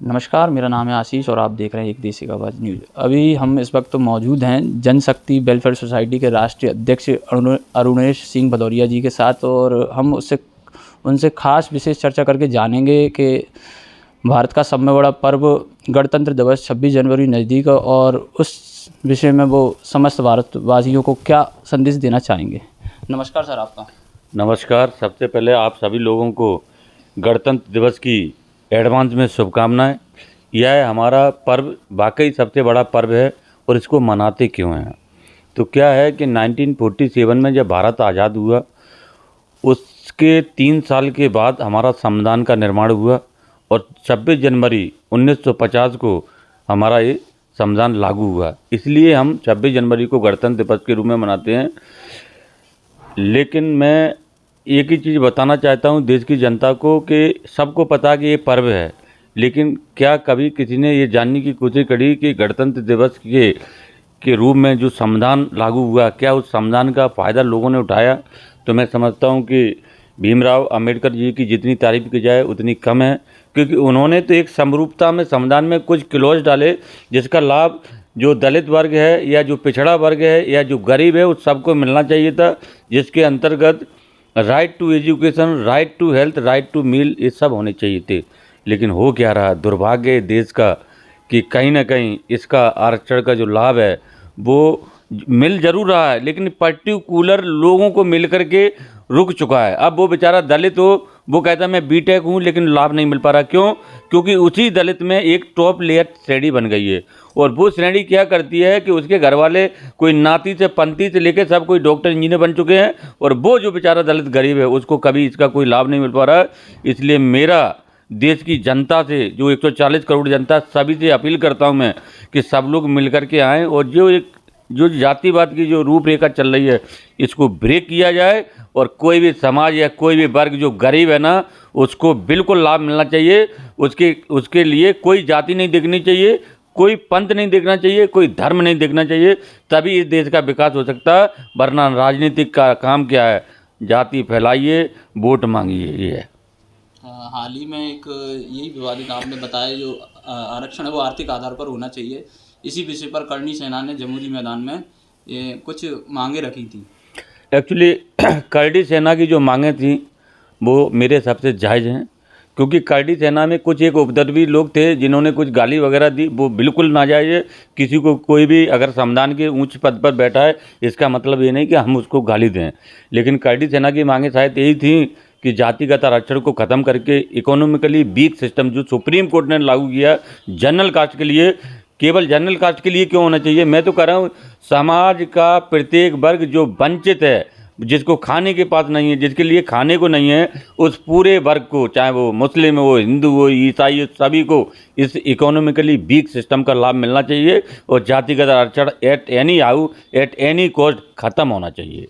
नमस्कार, मेरा नाम है आशीष और आप देख रहे हैं एक देसी का आवाज़ न्यूज़। अभी हम इस वक्त मौजूद हैं जनशक्ति वेलफेयर सोसाइटी के राष्ट्रीय अध्यक्ष अरुणेश सिंह भदौरिया जी के साथ और हम उनसे खास विशेष चर्चा करके जानेंगे कि भारत का सबसे बड़ा पर्व गणतंत्र दिवस 26 जनवरी नज़दीक है और उस विषय में वो समस्त भारतवासियों को क्या संदेश देना चाहेंगे। नमस्कार सर आपका। नमस्कार। सबसे पहले आप सभी लोगों को गणतंत्र दिवस की एडवांस में शुभकामनाएं। यह हमारा पर्व वाकई सबसे बड़ा पर्व है और इसको मनाते क्यों हैं, तो क्या है कि 1947 में जब भारत आज़ाद हुआ उसके 3 साल के बाद हमारा संविधान का निर्माण हुआ और 26 जनवरी 1950 को हमारा ये संविधान लागू हुआ। इसलिए हम 26 जनवरी को गणतंत्र दिवस के रूप में मनाते हैं। लेकिन मैं एक ही चीज़ बताना चाहता हूँ देश की जनता को कि सबको पता कि ये पर्व है, लेकिन क्या कभी किसी ने ये जानने की कोशिश करी कि गणतंत्र दिवस के रूप में जो संविधान लागू हुआ, क्या उस संविधान का फ़ायदा लोगों ने उठाया? तो मैं समझता हूँ कि भीमराव अंबेडकर जी की जितनी तारीफ़ की जाए उतनी कम है, क्योंकि उन्होंने तो एक समरूपता में संविधान में कुछ क्लॉज डाले जिसका लाभ जो दलित वर्ग है या जो पिछड़ा वर्ग है या जो गरीब है उस सबको मिलना चाहिए था, जिसके अंतर्गत right to education, right to health, right to meal, ये सब होने चाहिए थे। लेकिन हो क्या रहा, दुर्भाग्य देश का कि कहीं ना कहीं इसका आरक्षण का जो लाभ है वो मिल जरूर रहा है लेकिन पर्टिकुलर लोगों को मिल करके रुक चुका है। अब वो बेचारा दलित हो, वो कहता है मैं बीटेक हूँ लेकिन लाभ नहीं मिल पा रहा। क्यों? क्योंकि उसी दलित में एक टॉप लेयर श्रेणी बन गई है और वो श्रेणी क्या करती है कि उसके घर वाले कोई नाती से पंथी से लेकर सब कोई डॉक्टर इंजीनियर बन चुके हैं और वो जो बेचारा दलित गरीब है उसको कभी इसका कोई लाभ नहीं मिल पा रहा है। इसलिए मेरा देश की जनता से, जो 140 करोड़ जनता, सभी से अपील करता हूँ मैं कि सब लोग मिल कर के आएँ और जो जातिवाद की जो रूपरेखा चल रही है इसको ब्रेक किया जाए और कोई भी समाज या कोई भी वर्ग जो गरीब है ना उसको बिल्कुल लाभ मिलना चाहिए। उसके लिए कोई जाति नहीं देखनी चाहिए, कोई पंथ नहीं देखना चाहिए, कोई धर्म नहीं देखना चाहिए, तभी इस देश का विकास हो सकता है। वरना राजनीतिक का काम क्या है, जाति फैलाइए, वोट मांगिए, ये है। हाल ही में एक यही विवादित आपने बताया जो आरक्षण है वो आर्थिक आधार पर होना चाहिए। इसी विषय पर करणी सेना ने जमुई मैदान में ये कुछ मांगे रखी थी। एक्चुअली करणी सेना की जो मांगे थी वो मेरे हिसाब से जायज़ हैं, क्योंकि करणी सेना में कुछ एक उपद्रवी लोग थे जिन्होंने कुछ गाली वगैरह दी, वो बिल्कुल नाजायज़ है। किसी को कोई भी अगर संविधान के ऊंच पद पर बैठा है इसका मतलब ये नहीं कि हम उसको गाली दें। लेकिन करणी सेना की मांगे शायद यही थी कि जातिगत आरक्षण को ख़त्म करके इकोनॉमिकली वीक सिस्टम जो सुप्रीम कोर्ट ने लागू किया जनरल कास्ट के लिए, केवल जनरल कास्ट के लिए क्यों होना चाहिए? मैं तो कह रहा हूँ समाज का प्रत्येक वर्ग जो वंचित है, जिसको खाने के पास नहीं है, जिसके लिए खाने को नहीं है, उस पूरे वर्ग को, चाहे वो मुस्लिम हो, हिंदू हो, ईसाई हो, सभी को इस इकोनॉमिकली वीक सिस्टम का लाभ मिलना चाहिए और जातिगत आरक्षण at any how at any cost ख़त्म होना चाहिए।